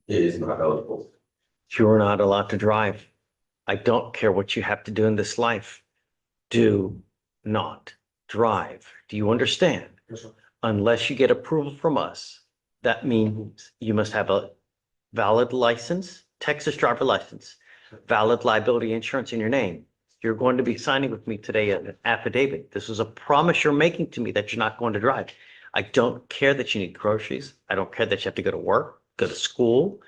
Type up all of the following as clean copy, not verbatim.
It is not eligible. You're not allowed to drive. I don't care what you have to do in this life. Do not drive. Do you understand? Yes, sir. Unless you get approval from us, that means you must have a valid license, Texas driver license, valid liability insurance in your name. You're going to be signing with me today an affidavit. This is a promise you're making to me that you're not going to drive. I don't care that you need groceries. I don't care that you have to go to work, go to school.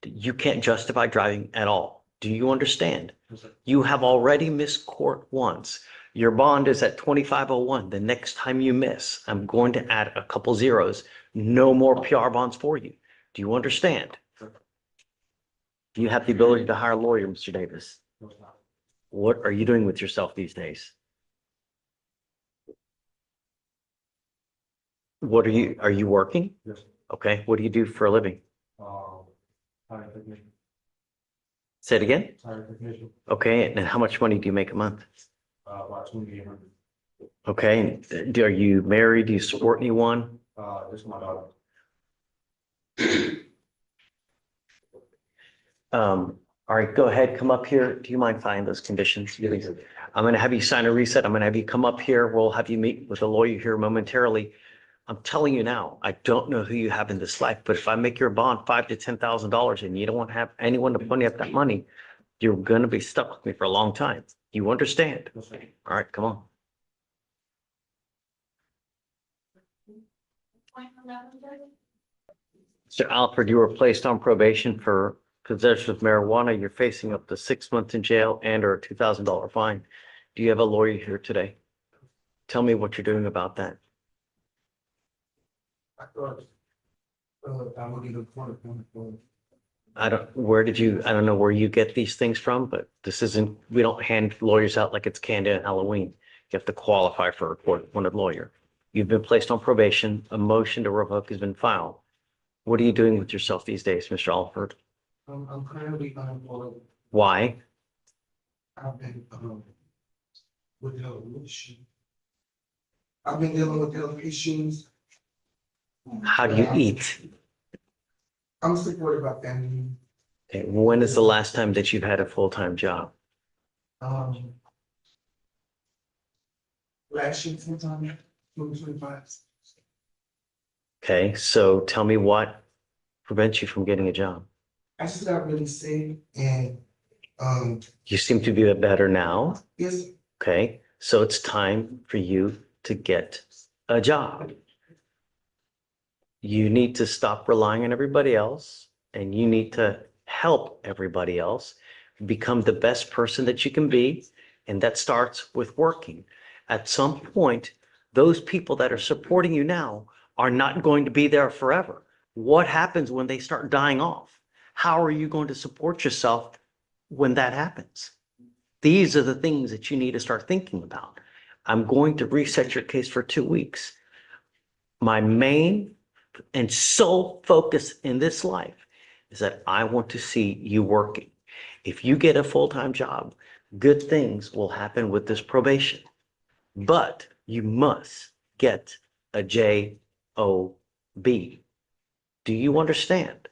You can't justify driving at all. Do you understand? Yes, sir. You have already missed court once. Your bond is at 2501. The next time you miss, I'm going to add a couple zeros. No more PR bonds for you. Do you understand? Sure. Do you have the ability to hire a lawyer, Mr. Davis? No, it's not. What are you doing with yourself these days? Are you working? Yes, sir. Okay, what do you do for a living? Tire technician. Say it again? Tire technician. Okay, and how much money do you make a month? About 2,800. Okay, are you married? Do you support anyone? This is my daughter. All right, go ahead, come up here. Do you mind signing those conditions? I'm gonna have you sign a reset. I'm gonna have you come up here. We'll have you meet with a lawyer here momentarily. I'm telling you now, I don't know who you have in this life, but if I make your bond $5,000 to $10,000 and you don't want to have anyone to pony up that money, you're gonna be stuck with me for a long time. You understand? Yes, sir. All right, come on. Mr. Alfred, you were placed on probation for possession of marijuana. You're facing up to 6 months in jail and or a $2,000 fine. Do you have a lawyer here today? Tell me what you're doing about that. I thought, I'm looking at the corner. I don't know where you get these things from, but we don't hand lawyers out like it's candy on Halloween. You have to qualify for a court-appointed lawyer. You've been placed on probation. A motion to revoke has been filed. What are you doing with yourself these days, Mr. Alford? I'm currently unemployed. Why? I've been, with health issues. I've been dealing with health issues. How do you eat? I'm supported by family. Okay, when is the last time that you've had a full-time job? Last year, sometime, 2025. Okay, so tell me what prevents you from getting a job? I just got really sick and, You seem to be better now. yes, Okay, so it's time for you to get a job. You need to stop relying on everybody else and you need to help everybody else become the best person that you can be. And that starts with working. At some point, those people that are supporting you now are not going to be there forever. What happens when they start dying off? How are you going to support yourself when that happens? These are the things that you need to start thinking about. I'm going to reset your case for 2 weeks. My main and sole focus in this life is that I want to see you working. If you get a full-time job, good things will happen with this probation. But you must get a JOB. Do you understand?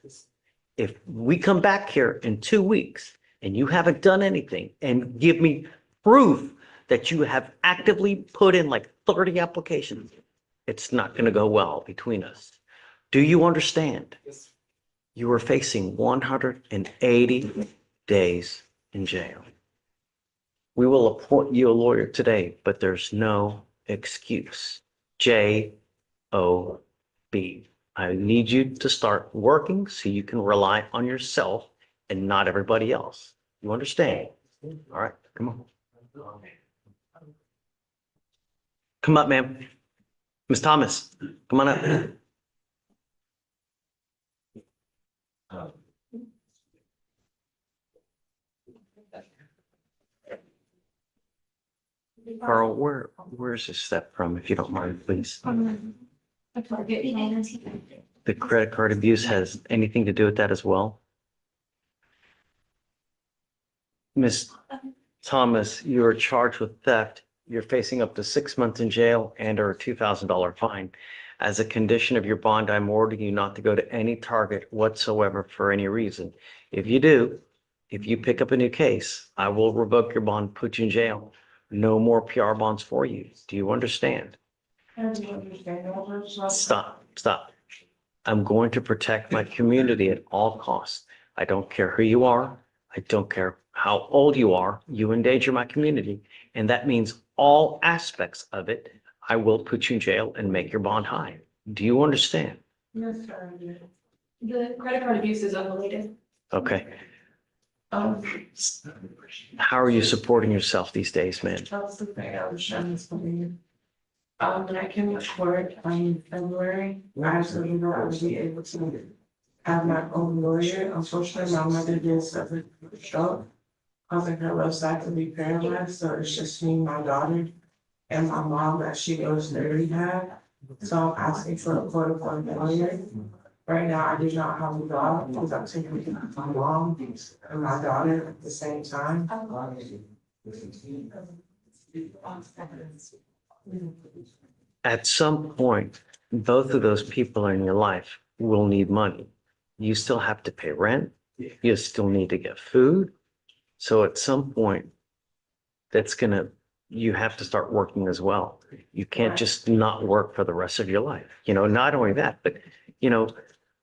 If we come back here in 2 weeks and you haven't done anything and give me proof that you have actively put in like 30 applications, it's not going to go well between us. Do you understand? yes, You are facing 180 days in jail. We will appoint you a lawyer today, but there's no excuse. JOB. I need you to start working so you can rely on yourself and not everybody else. You understand? All right, come on. Come up, ma'am. Ms. Thomas, come on up. Carl, where's this step from, if you don't mind, please? The credit card abuse has anything to do with that as well? Ms. Thomas, you are charged with theft. You're facing up to 6 months in jail and or a $2,000 fine. As a condition of your bond, I'm ordering you not to go to any target whatsoever for any reason. If you do, if you pick up a new case, I will revoke your bond, put you in jail. No more PR bonds for you. Do you understand? Stop. I'm going to protect my community at all costs. I don't care who you are. I don't care how old you are. You endanger my community. And that means all aspects of it. I will put you in jail and make your bond high. Do you understand? Yes, sir. The credit card abuse is unrelated. Okay. Um, How are you supporting yourself these days, man? that's the thing I was trying to explain. When I came to court in February, I actually knew I would be able to have my own lawyer. Unfortunately, my mother did suffer a stroke, causing her left side to be paralyzed. So it's just me, my daughter, and my mom that she goes to rehab. So I'm asking for a court-appointed lawyer. Right now, I do not have a job because I'm taking care of my mom and my daughter at the same time. At some point, both of those people in your life will need money. You still have to pay rent. You still need to get food. So at some point, you have to start working as well. You can't just not work for the rest of your life. Not only that, but,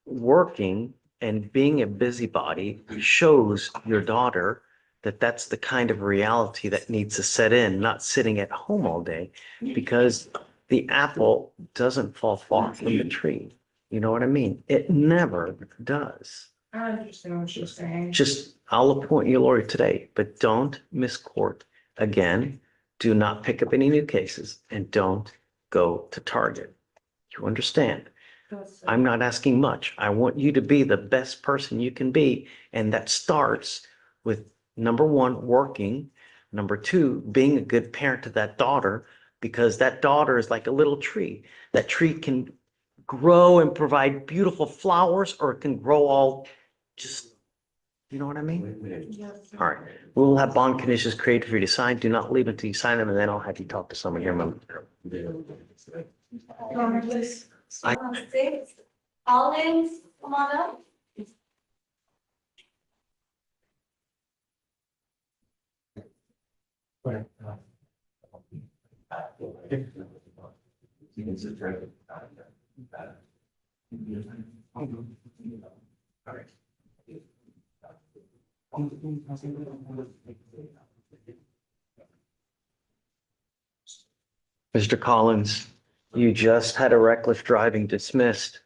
working and being a busybody shows your daughter that that's the kind of reality that needs to set in, not sitting at home all day, because the apple doesn't fall far from the tree. You know what I mean? It never does. I understand what you're saying. I'll appoint you a lawyer today, but don't miss court again. Do not pick up any new cases and don't go to Target. You understand? I'm not asking much. I want you to be the best person you can be. And that starts with number one, working. Number two, being a good parent to that daughter, because that daughter is like a little tree. That tree can grow and provide beautiful flowers, or it can grow all just, you know what I mean? Yes. All right. We'll have bond conditions created for you to sign. Do not leave until you sign them, and then I'll have you talk to someone here. Collins, come on up. Mr. Collins, you just had a reckless driving dismissed.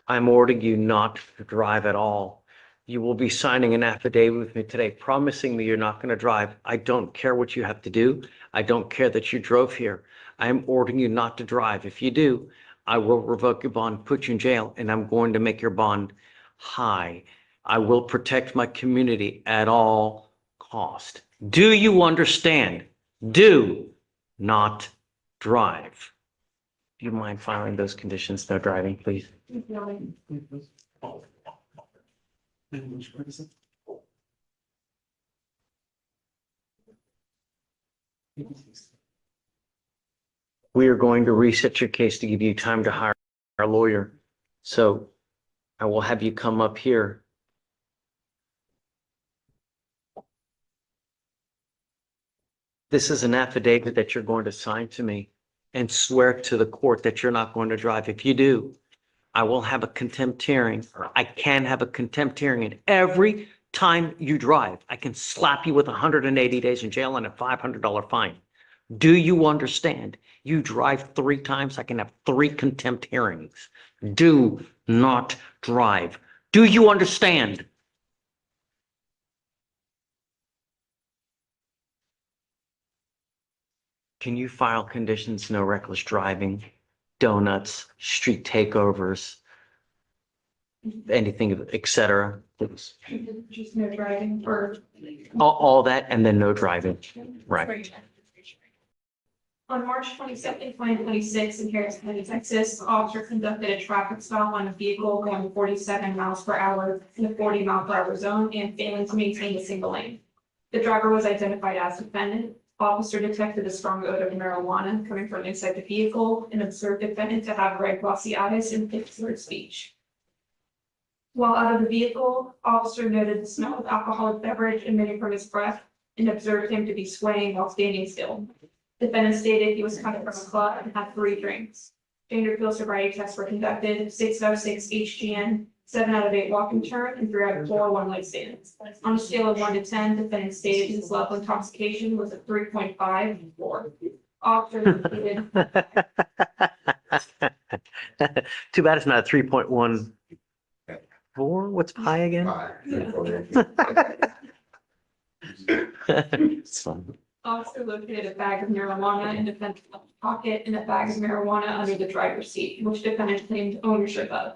I'm ordering you not to drive at all. You will be signing an affidavit with me today, promising me you're not going to drive. I don't care what you have to do. I don't care that you drove here. I'm ordering you not to drive. If you do, I will revoke your bond, put you in jail, and I'm going to make your bond high. I will protect my community at all cost. Do you understand? Do not drive. Do you mind filing those conditions, no driving, please? We are going to reset your case to give you time to hire a lawyer. So I will have you come up here. This is an affidavit that you're going to sign to me and swear to the court that you're not going to drive. If you do, I will have a contempt hearing, or I can have a contempt hearing, and every time you drive, I can slap you with 180 days in jail and a $500 fine. Do you understand? You drive 3 times, I can have 3 contempt hearings. Do not drive. Do you understand? Can you file conditions, no reckless driving, donuts, street takeovers, anything, etc.? Please. Just no driving or. All that, and then no driving. Right. On March 22nd, 2026, in Harris County, Texas, officer conducted a traffic stop on a vehicle going 47 miles per hour in the 40-mile-per-hour zone and failing to maintain a single lane. The driver was identified as defendant. Officer detected a strong odor of marijuana coming from inside the vehicle and observed defendant to have red glossy eyes and thick slurred speech. While out of the vehicle, officer noted the smell of alcoholic beverage emitting from his breath and observed him to be swaying while standing still. Defendant stated he was coming from a club and had 3 drinks. Standard field sobriety tests were conducted, 6 out of 6 HGN, 7 out of 8 walk and turn, and 3 out of 4 one-leg stands. On a scale of 1 to 10, defendant stated his level of intoxication was a 3.5 and 4. Officer indicated Too bad it's not a 3.14. What's pi again? It's fun. Officer located a bag of marijuana in defendant's pocket and a bag of marijuana under the driver's seat, which defendant claimed ownership of.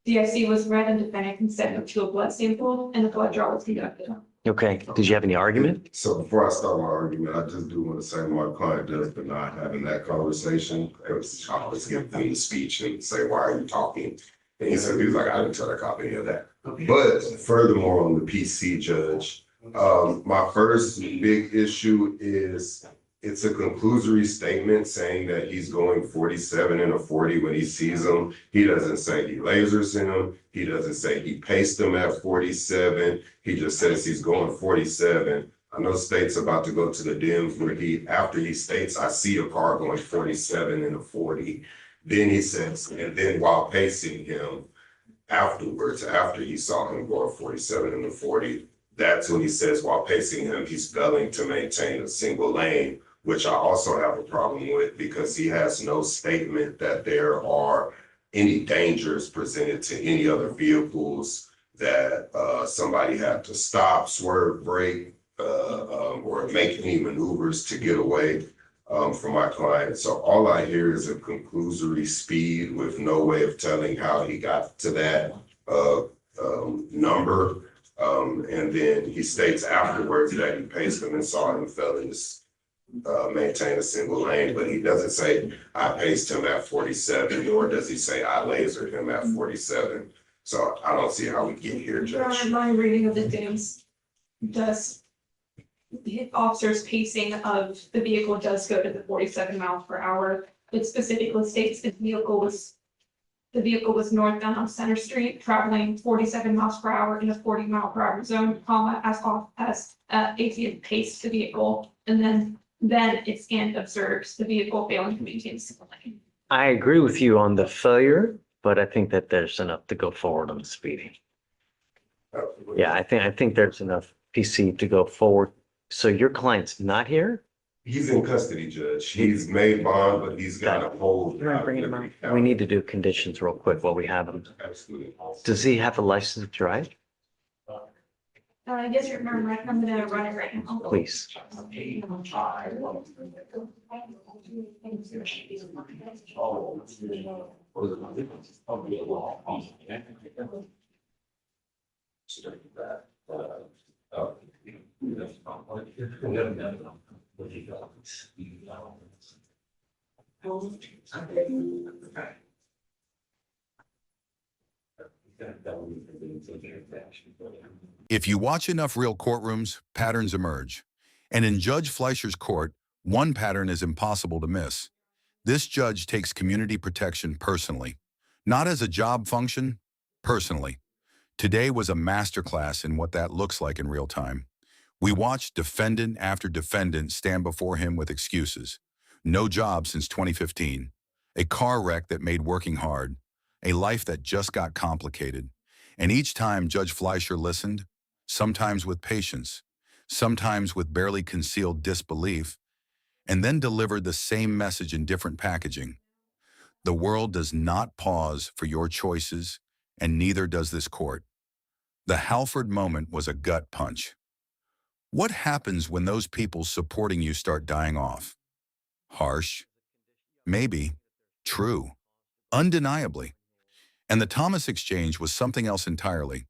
DIC was read and defendant consented to a blood sample and a blood draw was conducted. Okay, did you have any argument? So before I start my argument, I just do want to say my client does for not having that conversation. It was, I was giving him the speech and say, why are you talking? And he said, he was like, I didn't tell the cop any of that. But furthermore, on the PC judge, my first big issue is it's a conclusory statement saying that he's going 47 and a 40 when he sees him. He doesn't say he lasers him. He doesn't say he paced him at 47. He just says he's going 47. I know State's about to go to the DMs where after he states, I see a car going 47 and a 40. Then he says, and then while pacing him afterwards, after he saw him going 47 and a 40, that's when he says while pacing him, he's failing to maintain a single lane, which I also have a problem with because he has no statement that there are any dangers presented to any other vehicles that somebody had to stop, swerve, brake, or make any maneuvers to get away from my client. So all I hear is a conclusory speed with no way of telling how he got to that number. And then he states afterwards that he paced him and saw him failing to maintain a single lane, but he doesn't say I paced him at 47, nor does he say I lasered him at 47. So I don't see how we get here, Judge. My reading of the DIMS does, the officer's pacing of the vehicle does go to the 47 miles per hour. It specifically states the vehicle was northbound on Center Street, traveling 47 miles per hour in a 40 mile per hour zone, as AT paced the vehicle, and then it scanned observes the vehicle failing to maintain a single lane. I agree with you on the failure, but I think that there's enough to go forward on the speeding. Yeah, I think there's enough PC to go forward. So your client's not here? He's in custody, Judge. He's made bond, but he's got a hold. We need to do conditions real quick while we have him. Absolutely. Does he have a license to drive? Yes, you remember, I'm gonna run it right now. Please. If you watch enough real courtrooms, patterns emerge. And in Judge Fleischer's court, one pattern is impossible to miss. This judge takes community protection personally, not as a job function, personally. Today was a masterclass in what that looks like in real time. We watched defendant after defendant stand before him with excuses. No job since 2015, a car wreck that made working hard, a life that just got complicated. And each time Judge Fleischer listened, sometimes with patience, sometimes with barely concealed disbelief, and then delivered the same message in different packaging. The world does not pause for your choices, and neither does this court. The Halford moment was a gut punch. What happens when those people supporting you start dying off? Harsh? Maybe. True. Undeniably. And the Thomas exchange was something else entirely.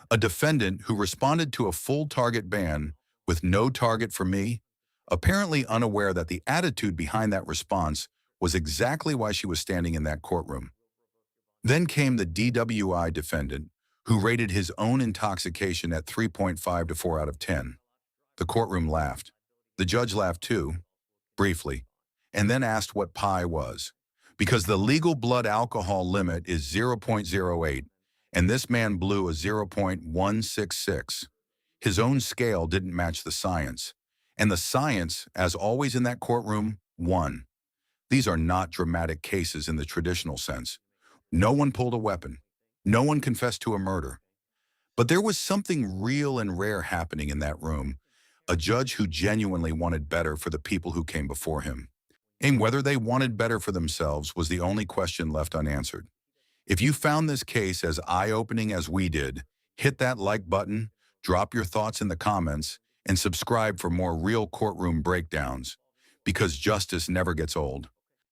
A defendant who responded to a full target ban with no target for me, apparently unaware that the attitude behind that response was exactly why she was standing in that courtroom. Then came the DWI defendant, who rated his own intoxication at 3.5 to 4 out of 10. The courtroom laughed. The judge laughed too, briefly, and then asked what pi was. Because the legal blood alcohol limit is 0.08, and this man blew a 0.166. His own scale didn't match the science. And the science, as always in that courtroom, won. These are not dramatic cases in the traditional sense. No one pulled a weapon. No one confessed to a murder. But there was something real and rare happening in that room, a judge who genuinely wanted better for the people who came before him. And whether they wanted better for themselves was the only question left unanswered. If you found this case as eye-opening as we did, hit that like button, drop your thoughts in the comments, and subscribe for more real courtroom breakdowns, because justice never gets old.